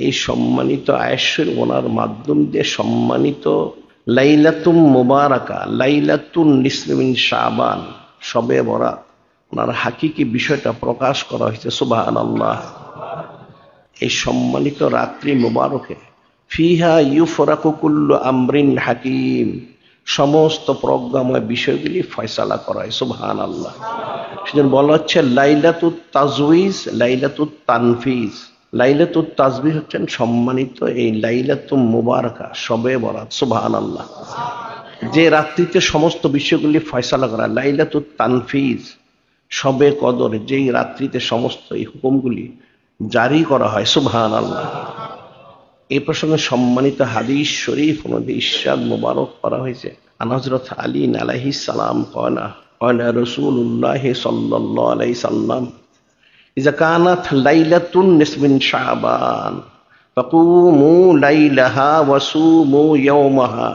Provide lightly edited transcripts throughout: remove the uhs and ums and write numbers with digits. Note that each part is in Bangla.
এই সম্মানিত আয়েশের ওনার মাধ্যম দিয়ে সম্মানিত লাইলাতুম মুবারাকা, লাইলাতুন নিসফি মিন শাবান, শবে বরাত, ওনার হাকিকি বিষয়টা প্রকাশ করা হয়েছে। সুবহানাল্লাহ। এই সম্মানিত রাত্রি মুবারকে ফিহা ইউফরাকু কুল্লু আমরিন হাকিম, সমস্ত প্রজ্ঞাময় বিষয়গুলি ফয়সালা করা হয়। সুবহানাল্লাহ। সেজন্য বলা হচ্ছে লাইলাতুত তাজউইজ, লাইলাতুত তানফিজ। লাইলাতুত তাজবিহ হচ্ছেন সম্মানিত এই লাইলাতুম মুবারাকা, শবে বরাত। সুবহানাল্লাহ। যে রাত্রিতে সমস্ত বিষয়গুলি ফয়সালা করা। লাইলাতুত তানফিজ, শবে কদর, যেই রাত্রিতে সমস্ত এই হুকুমগুলি জারি করা হয়। সুবহানাল্লাহ। এই প্রসঙ্গে সম্মানিত হাদিস শরীফ অনুযায়ী ইরশাদ মুবারক করা হয়েছে। আন হযরত আলী আলাইহিস সালাম ক্বালা ক্বালা রাসূলুল্লাহ সাল্লাল্লাহু আলাইহি সাল্লাম ইযা কানাত লাইলাতুন নিসফি মিন শাবান ফাকুমু লাইলাহা ওয়া সুমু ইয়াওমাহা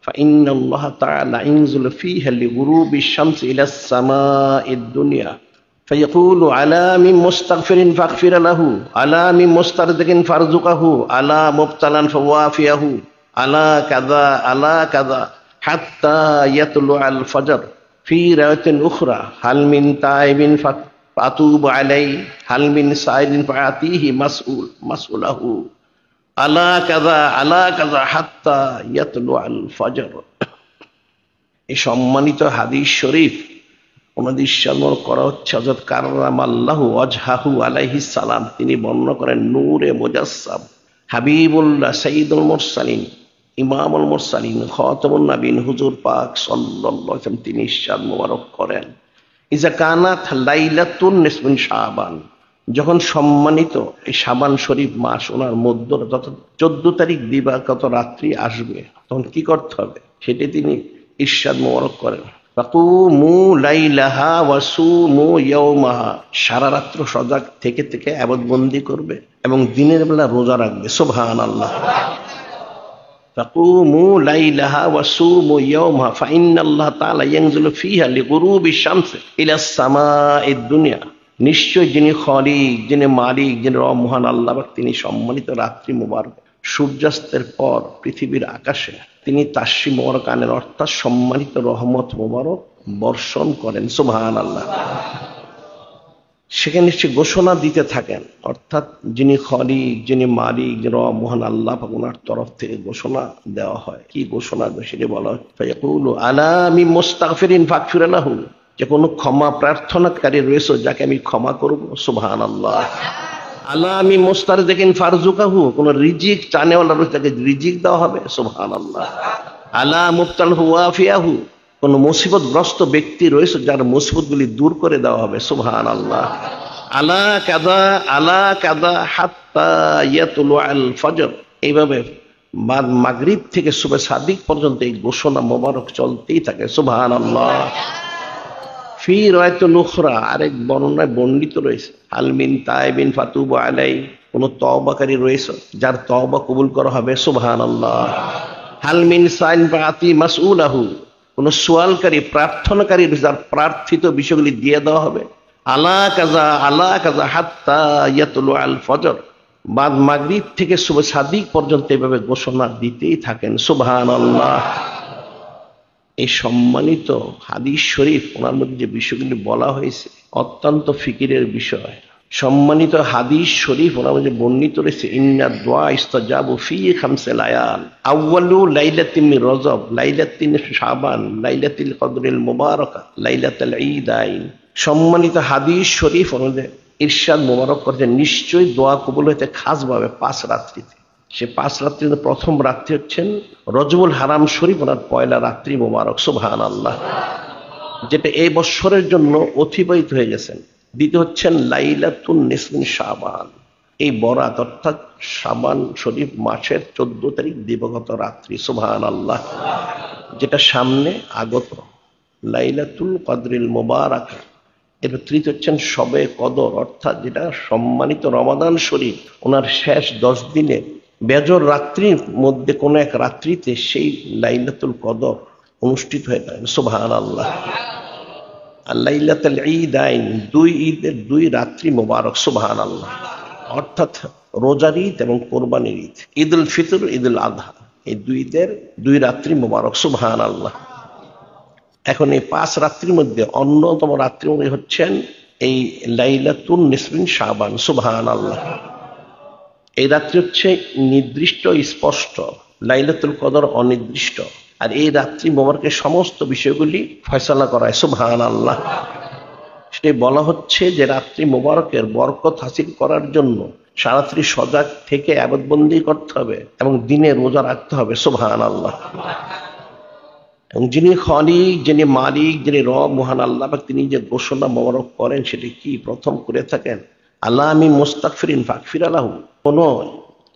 ফাইন্নাল্লাহা তাআলা ইনজুলু ফীহা লিগুরুবিশ শামসি ইলাস সামাঈদ দুনিয়া فيقول على من مستغفر فاغفر له، على من مسترزق فارزقه، على مبتلا فوافيه، على كذا على كذا حتى يطلع الفجر. في رواية أخرى هل من تائب فأتوب عليه، هل من سائل فأعطيه مسؤوله، على كذا على كذا حتى يطلع الفجر. এই সম্মানিত হাদিস শরীফ ওনাদের ইরশাদ করা হচ্ছে হযরত কাররামাল্লাহু ওয়াজহাহু আলাইহিস সালাম, তিনি বর্ণনা করেন নূরে মুজাসসাম হাবিবুল্লাহ সাইয়্যিদুল মুরসালিন ইমামুল মুরসালিন খাতামুন নবীন হুজুর পাক সাল্লাল্লাহু আলাইহি ওয়াসাল্লাম, তিনি ইরশাদ মোবারক করেন ইজা কানাত লাইলাতুন নিসফি মিন শাবান, যখন সম্মানিত এই শাবান শরীফ মাস ওনার মধ্য 14 তারিখ দিবাগত রাত্রি আসবে, তখন কি করতে হবে সেটি তিনি ইরশাদ মোবারক করেন। ফাকুমু লাইলাহা ওয়া সুমু ইয়াওমাহা, সারা রাত্র সজাগ থেকে থেকে ইবাদতবন্দি করবে এবং দিনের বেলা রোজা রাখবে। সুবহানাল্লাহ। ফাকুমু লাইলাহা ওয়া সুমু ইয়াওমাহা ফাইন্নাল্লাহা তাআলা ইয়ানজুলু ফীহা লিগুরুবিশ শামসি ইলাস সামাঈদ দুনিয়া, নিশ্চয় যিনি খালিক, যিনি মালিক, যিনি মহান আল্লাহ, তিনি সম্মানিত রাত্রি মুবারক সূর্যাস্তের পর পৃথিবীর আকাশে তিনি তাশরী মোবারক আনেন, অর্থাৎ সম্মানিত রহমত মোবারক বর্ষণ করেন। সুবহানাল্লাহ। সেখানে সে ঘোষণা দিতে থাকেন, অর্থাৎ যিনি খালিক, যিনি মালিক, যিনি মহান আল্লাহ, ওনার তরফ থেকে ঘোষণা দেওয়া হয়। কি ঘোষণা সেটি বলা হয়, ফায়াকুলু আলা মিন মুস্তাগফিরিন ফাগফির লাহু, যে কোনো ক্ষমা প্রার্থনাকারী রয়েছে যাকে আমি ক্ষমা করব। সুবহানাল্লাহ। আলা মিন মুস্তারজিকিন ফারজুকাহু, কোন রিজিক চানেওয়ালা রয়েছে তাকে রিজিক দেওয়া হবে। সুবহানাল্লাহ। আলা মুবতালা ওয়াফিয়াহু, কোন মুসিবতগ্রস্ত ব্যক্তি রয়েছে যার মুসিবতগুলি দূর করে দেওয়া হবে। সুবহানাল্লাহ। আলা কাযা হাত্তা ইয়াতলুআল ফজর, এইভাবে মাগরিব থেকে সুবহ সাদিক পর্যন্ত এই ঘোষণা মোবারক চলতেই থাকে। সুবহানাল্লাহ। ফি রাওয়ায়াতুন উখরা, আরেক বর্ণনায় বর্ণিত রয়েছে হাল মিন তাইবিন ফাতুবু আলাই, কোন তওবাকারী রয়েছে যার তওবা কবুল করা হবে। সুবহানাল্লাহ। হাল মিন সাইন ফাআতি মাসউলাহু, কোন সুয়ালকারী প্রার্থনাকারী যার প্রার্থিত বিষয়গুলি দিয়ে দেওয়া হবে। আলা কাযা হাত্তা ইয়াতলুআল ফজর, বাদ মাগরিব থেকে সুবহ সাদিক পর্যন্ত এভাবে ঘোষণা দিতেই থাকেন। সুবহানাল্লাহ। এই সম্মানিত হাদিস শরীফ ওনার মধ্যে যে বিষয়গুলি বলা হয়েছে অত্যন্ত ফিকিরের বিষয়। সম্মানিত হাদিস শরীফ ওনার মধ্যে বর্ণিত রয়েছে ইন্না দুআ ইস্তাজাবু ফি খামসি লায়াল, আউয়ালু লাইলাতিন মিন রজব, লাইলাতিন শাবান, লাইলাতুল কদরিল মুবারাকা, লাইলাতুল ঈদাইন। সম্মানিত হাদিস শরীফ অনুযায়ী ইরশাদ মোবারক করেছে নিশ্চয়ই দোয়া কবুল হইতে খাসভাবে 5 রাত্রিতে। সে 5 রাত্রির প্রথম রাত্রি হচ্ছেন রজবুল হারাম শরীফ, ওনার পয়লা রাত্রি মোবারক। সুবহানাল্লাহ। যেটা এই বছরের জন্য অতিবাহিত হয়ে গেছেন। দ্বিতীয় হচ্ছেন লাইলাতুন নিসফি মিন শাবান, এই বরাত অর্থাৎ শাবান শরীফ মাসের 14 তারিখ দিবাগত রাত্রি। সুবহানাল্লাহ। যেটা সামনে আগত লাইলাতুল কদরিল মুবারাকা। এর তৃতীয় হচ্ছেন শবে কদর, অর্থাৎ যেটা সম্মানিত রমাদান শরীফ ওনার শেষ 10 দিনে বেজর রাত্রির মধ্যে কোন এক রাত্রিতে সেই লাইলাতুল কদর অনুষ্ঠিত হয়ে থাকে। সুবহানাল্লাহ। আর লাইলাতুল ঈদাইন, 2 ঈদের 2 রাত্রি মোবারক। সুবহানাল্লাহ। অর্থাৎ রোজার ঈদ এবং কোরবানির ঈদ, ঈদ উল ফিতর, ঈদ উল আযহা, এই দুই ঈদের 2 রাত্রি মোবারক। সুবহানাল্লাহ। এখন এই 5 রাত্রির মধ্যে অন্যতম রাত্রি হচ্ছেন এই লাইলাতুন নিসফিন শাবান। সুবহানাল্লাহ। এই রাত্রি হচ্ছে নির্দিষ্ট স্পষ্ট, লাইলাতুল কদর অনির্দিষ্ট। আর এই রাত্রি মোবারকের সমস্ত বিষয়গুলি ফয়সালা করায়। সুবহানাল্লাহ। সেটাই বলা হচ্ছে যে রাত্রি মোবারকের বরকত হাসিল করার জন্য সারাত্রি সজাগ থেকে ইবাদতবন্দি করতে হবে এবং দিনে রোজা রাখতে হবে। সুবহানাল্লাহ। এবং যিনি খালিক, যিনি মালিক, যিনি রব মহান আল্লাহ পাক, তিনি যে ঘোষণা মোবারক করেন সেটি কি প্রথম করে থাকেন, আল্লাহ আমি মুস্তাগফিরিন ফাগফির লাহু, কোন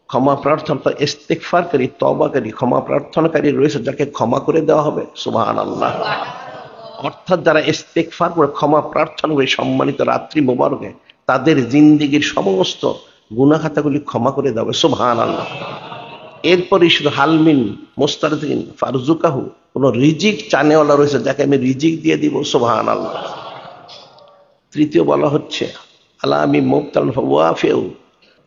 ক্ষমা প্রার্থনা ইস্তিগফারকারী, তওবাকারী, ক্ষমা প্রার্থনাকারী রয়েছে যাকে ক্ষমা করে দেওয়া হবে। সুবহানাল্লাহ। অর্থাৎ যারা ইস্তিগফার করে ক্ষমা প্রার্থনা করে সম্মানিত রাত্রি মোবারকে তাদের জিন্দেগীর সমস্ত গুনাহ খাতাগুলি ক্ষমা করে দেওয়া হবে। সুবহানাল্লাহ। এরপরই শুধু হালমিন মুস্তারদিন ফারজুকাহু, কোন রিজিক চানেওয়ালা রয়েছে যাকে আমি রিজিক দিয়ে দিব। সুবহানাল্লাহ। তৃতীয় বলা হচ্ছে আল্লাহ আমি মুবতালান ফাওয়াফিউ,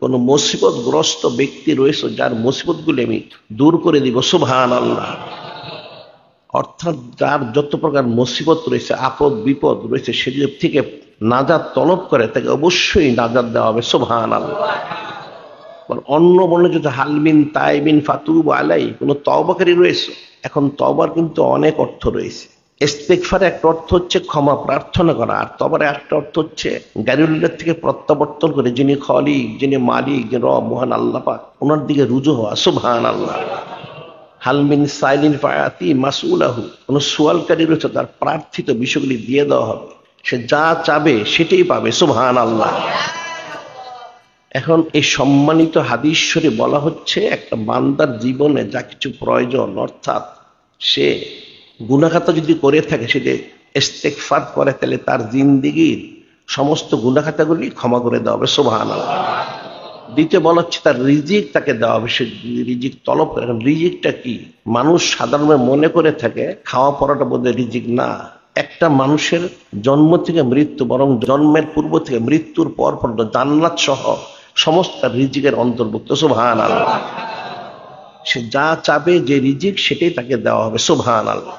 কোন মুসিবতগ্রস্ত ব্যক্তি রয়েছে যার মুসিবতগুলি আমি দূর করে দিব। সুবহানাল্লাহ। অর্থাৎ যার যত প্রকার মুসিবত রয়েছে, আপদ বিপদ রয়েছে, সেগুলো থেকে নাজাত তলব করে তাকে অবশ্যই নাজাত দেওয়া হবে। সুবহানাল্লাহ। অন্য বর্ণে যদি হালমিন তাইবিন ফাতুব আলাই, কোন তওবাকারী রয়েছে। এখন তওবার কিন্তু অনেক অর্থ রয়েছে। ইস্তিগফার একটা অর্থ হচ্ছে ক্ষমা প্রার্থনা করা, আর তওবার একটা অর্থ হচ্ছে গায়রুল্লাহ থেকে প্রত্যাবর্তন করে যিনি খালিক, যিনি মালিক, যিনি রব মহান আল্লাহ পাক, ওনার দিকে রুজু হওয়া। সুবহানাল্লাহ। হালমিন সাইলিন ফায়াতি মাসউলাহু, কোন সুয়ালকারী রয়েছে তার প্রার্থিত বিষয়গুলি দিয়ে দেওয়া হবে, সে যা চাবে সেটাই পাবে। সুবহানাল্লাহ। এখন এই সম্মানিত হাদিস শরীফে বলা হচ্ছে একটা বান্দার জীবনে যা কিছু প্রয়োজন, অর্থাৎ সে গুনাহ খাতা যদি করে থাকে, সেটা ইস্তিগফার করে, তাহলে তার জিন্দেগীর সমস্ত গুনাহ খাতাগুলি ক্ষমা করে দেওয়া হবে। সুবহানাল্লাহ। দ্বিতীয় বলা হচ্ছে তার রিজিক তাকে দেওয়া হবে, সে রিজিক তলব করে। এখন রিজিকটা কি? মানুষ সাধারণভাবে মনে করে থাকে খাওয়া পড়াটা বোধহয় রিজিক না। একটা মানুষের জন্ম থেকে মৃত্যু, বরং জন্মের পূর্ব থেকে মৃত্যুর পর পর্যন্ত জান্নাত সহ সমস্ত রিজিকের অন্তর্ভুক্ত। সুবহানাল্লাহ। সে যা চাবে, যে রিজিক, সেটাই তাকে দেওয়া হবে। সুবহানাল্লাহ।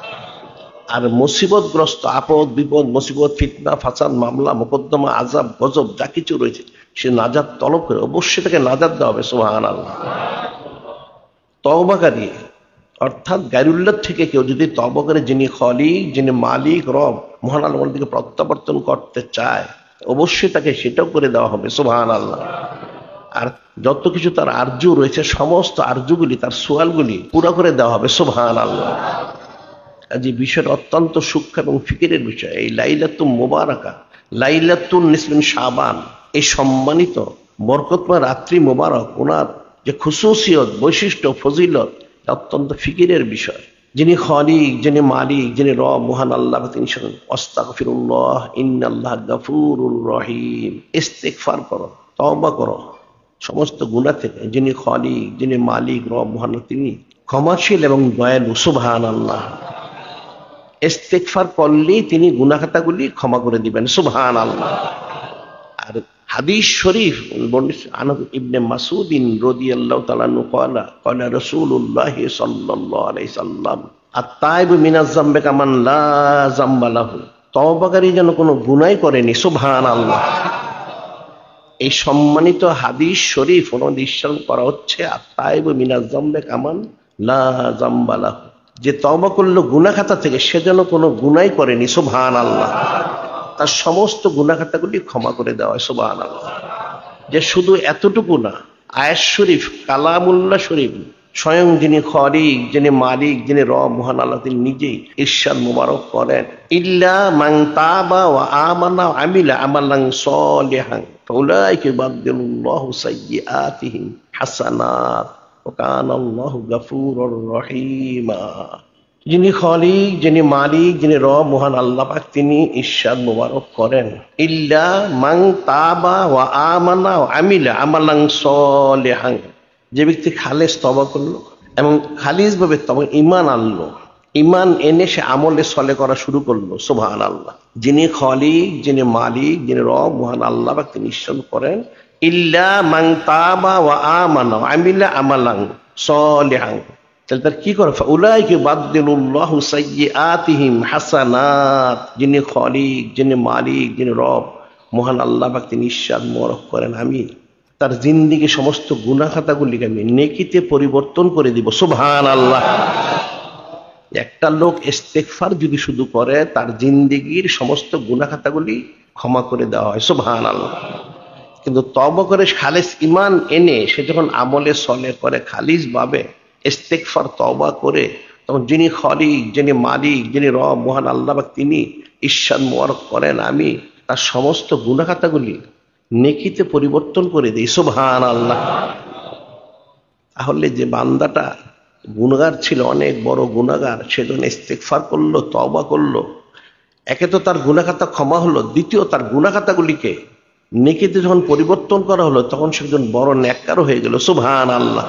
আর মুসিবতগ্রস্ত, আপদ বিপদ, মুসিবত, ফিতনা, ফাসাদ, মামলা, মোকদ্দমা, আযাব, গজব যা কিছু রয়েছে, সে নাজাত তলব করে অবশ্যই তাকে নাজাত দেওয়া হবে। সুবহানাল্লাহ। তওবাকারী, অর্থাৎ গায়রুল্লাহ থেকে কেউ যদি তওবা করে যিনি খালিক, যিনি মালিক, রব মহান আল্লাহর দিকে প্রত্যাবর্তন করতে চায়, অবশ্যই তাকে সেটাও করে দেওয়া হবে। সুবহানাল্লাহ। আর যত কিছু তার আরজু রয়েছে, সমস্ত আরজুগুলি, তার সোয়ালগুলি পুরো করে দেওয়া হবে। সুবহানাল্লাহ। যে বিষয়টা অত্যন্ত সূক্ষ্ম এবং ফিকিরের বিষয়। এই লাইলাতুল মুবারাকা, লাইলাতুন নিসফিন শাবান, এই সম্মানিত বরকতময় রাত্রি মোবারক, ওনার যে খুসুসিয়ত, বৈশিষ্ট্য, ফজিলত, অত্যন্ত ফিকিরের বিষয়। যিনি খালিক, যিনি মালিক, যিনি রব মহান আল্লাহ, তিনি আস্তাগফিরুল্লাহ ইন্নাল্লাহ গাফুরুর রহিম। ইস্তিগফার করো, তওবা করো সমস্ত গুনাহ থেকে। যিনি খালিক, যিনি মালিক, রব মহান, তিনি ক্ষমাশীল এবং দয়ালু। সুবহানাল্লাহ। ইস্তিগফার করলেই তিনি গুনাহ খাতাগুলি ক্ষমা করে দিবেন। সুবহানাল্লাহ। আর হাদিস শরীফ বর্ণিত আনাস ইবনে মাসউদ রাদিয়াল্লাহু তাআলা আনহু ক্বালা ক্বালা রাসূলুল্লাহ সাল্লাল্লাহু আলাইহি সাল্লাম আত-তাইবু মিনাজ যামবি কামান লা যামবা লাহু, তওবাকারী যেন কোনো গুনাহ করেনি। সুবহানাল্লাহ। এই সম্মানিত হাদিস শরীফ অনুসরণ করা হচ্ছে আত-তাইবু মিনাজ যামবি কামান লা যামবা লাহু, যে তওবা করলো গুনাহ খাতা থেকে, সে যেন কোনো গুনাহ করেনি। সুবহানাল্লাহ। তার সমস্ত গুনাহ খাতাগুলি ক্ষমা করে দেওয়া হয়। সুবহানাল্লাহ। যে শুধু এতটুকু না, আয়াত শরীফ, কালামুল্লাহ শরীফ, স্বয়ং যিনি খালিক, যিনি মালিক, যিনি রব মহান আল্লাহ, তিনি নিজেই ইরশাদ মুবারক করেন, ইল্লা মান তাবা ওয়া আমানা ওয়া আমিলা আমালান সলিহান ফাউলাইকা ইউবাদদিলুল্লাহু সাইয়্যাতিহিম হাসানাত ওয়া কানাল্লাহু গাফুরুর রহিমা। যিনি খালিক, যিনি মালিক, যিনি রব মহান আল্লাহ পাক, তিনি ইরশাদ মুবারক করেন, ইল্লা মান তাবা ওয়া আমানা ওয়া আমিলা আমালান সলিহান, যে ব্যক্তি খালেস তওবা করলো এবং খালিস ভাবে তবে ঈমান আনলো, ঈমান এনে সে আমলে সলে করা শুরু করলো। সুবহানাল্লাহ। যিনি খালিক, যিনি মালিক, যিনি রব মহান আল্লাহ পাক, তিনি ইরশাদ করেন, ইল্লা মান তাবা ওয়া আমানা ওয়া আমিলা আমালান সলিহান। তাহলে তার কি করে? ফাউলাইকা বাদদিলুল্লাহু সাইয়্যাতিহিম হাসানাত। যিনি খলিক, যিনি মালিক, যিনি রব, মহান আল্লাহ পাক তিনি ইরশাদ মোবারক করেন, আমি তার জিন্দেগি সমস্ত গুনাহ খাতাগুলিকে আমি নেকিতে পরিবর্তন করে দিব। সুবহানাল্লাহ। একটা লোক ইস্তেগফার যদি শুধু করে, তার জিন্দেগির সমস্ত গুনাহ খাতাগুলি ক্ষমা করে দেওয়া হয়। সুবহানাল্লাহ। কিন্তু তওবা করে খালিস ঈমান এনে সে যখন আমলে সলেহ করে খালিস ভাবে ইস্তেগফার তওবা করে, তখন যিনি খলিক, যিনি মালিক, যিনি রব, মহান আল্লাহ পাক তিনি ইরশাদ মোবারক করেন, আমি তার সমস্ত গুনাহ খাতাগুলি নেকিতে পরিবর্তন করে দিই। সুবহানাল্লাহ। তাহলে যে বান্দাটা গুনাহগার ছিল, অনেক বড় গুনাহগার, সে যখন ইস্তেগফার করলো, তওবা করলো, একে তো তার গুনাহ খাতা ক্ষমা হলো, দ্বিতীয় তার গুনাহ খাতাগুলিকে নেকিতে যখন পরিবর্তন করা হলো, তখন সে একজন বড় নেককারও হয়ে গেল। সুবহানাল্লাহ।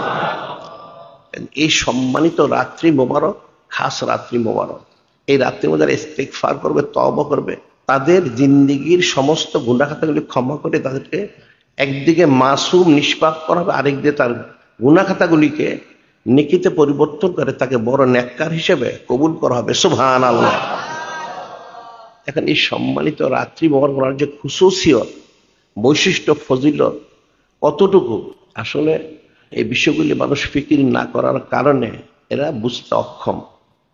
এই সম্মানিত রাত্রি মোবারক, খাস রাত্রি মোবারক, এই রাত্রির মধ্যে যারা ইস্তেগফার করবে, তওবা করবে, তাদের জিন্দেগির সমস্ত গুনাহ খাতাগুলি ক্ষমা করে তাদেরকে একদিকে মাসুম নিষ্পাপ করা হবে, আরেকদিকে তার গুনাহ খাতাগুলিকে নেকিতে পরিবর্তন করে তাকে বড় নেককার হিসেবে কবুল করা হবে। সুবহানাল্লাহ। এখন এই সম্মানিত রাত্রি মোবারক যে খুশুসিয়ত, বৈশিষ্ট্য, ফজিলত কতটুকু, আসলে এই বিষয়গুলি মানুষ ফিকির না করার কারণে এরা বুঝতে অক্ষম।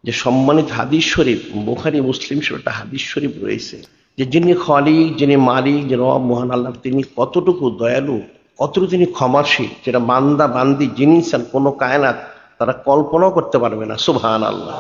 যে সম্মানিত হাদিস শরীফ, বুখারী মুসলিম শরীফ একটা হাদিস শরীফ রয়েছে, যে যিনি খলিক, যিনি মালিক, যে রব মহান আল্লাহ, তিনি কতটুকু দয়ালু, কতটুকু তিনি ক্ষমাশীল, যেটা বান্দা বান্দি যিনি কোন কায়নাত তারা কল্পনাও করতে পারবে না। সুবহানাল্লাহ।